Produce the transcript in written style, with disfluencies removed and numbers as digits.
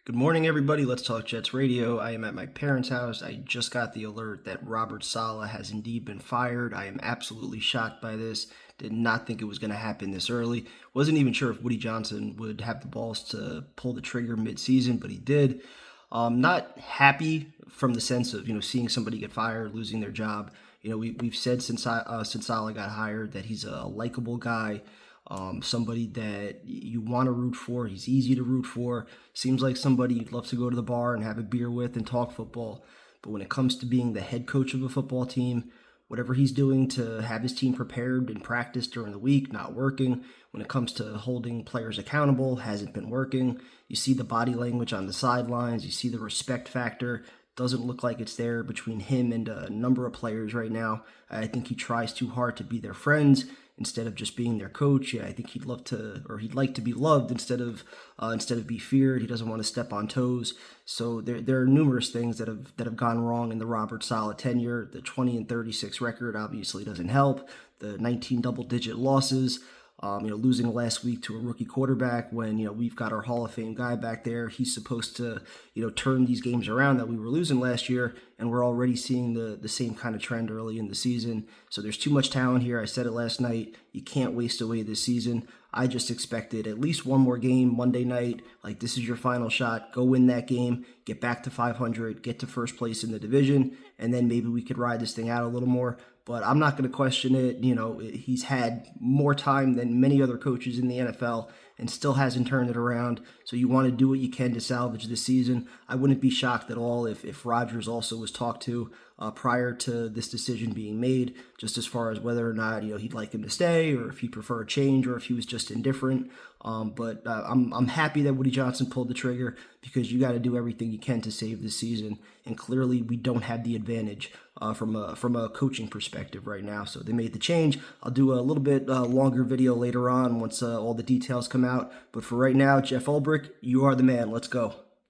Good morning, everybody. Let's Talk Jets Radio. I am at my parents' house. I just got the alert that Robert Saleh has indeed been fired. I am absolutely shocked by this. Did not think it was going to happen this early. Wasn't even sure if Woody Johnson would have the balls to pull the trigger mid-season, but he did. Not happy from the sense of seeing somebody get fired, losing their job. We've said since Saleh got hired that he's a likable guy, somebody that you want to root for. He's easy to root for. Seems like somebody you'd love to go to the bar and have a beer with and talk football. But when it comes to being the head coach of a football team, whatever he's doing to have his team prepared and practice during the week, not working. When it comes to holding players accountable, hasn't been working. You see the body language on the sidelines. You see the respect factor. Doesn't look like it's there between him and a number of players right now. I think he tries too hard to be their friends instead of just being their coach. Yeah, I think he'd like to be loved instead of be feared. He doesn't want to step on toes. So there are numerous things that have gone wrong in the Robert Saleh tenure. The 20-36 record obviously doesn't help. The 19 double-digit losses. Losing last week to a rookie quarterback when, we've got our Hall of Fame guy back there. He's supposed to, turn these games around that we were losing last year, and we're already seeing the same kind of trend early in the season. So there's too much talent here. I said it last night. You can't waste away this season. I just expected at least one more game Monday night. Like, this is your final shot. Go win that game. Get back to 500. Get to first place in the division. And then maybe we could ride this thing out a little more. But I'm not going to question it. He's had more time than many other coaches in the NFL and still hasn't turned it around. So you want to do what you can to salvage this season. I wouldn't be shocked at all if Rodgers also was talked to prior to this decision being made, just as far as whether or not he'd like him to stay, or if he'd prefer a change, or if he was just indifferent. But I'm happy that Woody Johnson pulled the trigger, because you got to do everything you can to save this season. And clearly, we don't have the advantage from a coaching perspective right now. So they made the change. I'll do a little bit longer video later on once all the details come out. But for right now, Jeff Ulbrich, you are the man. Let's go.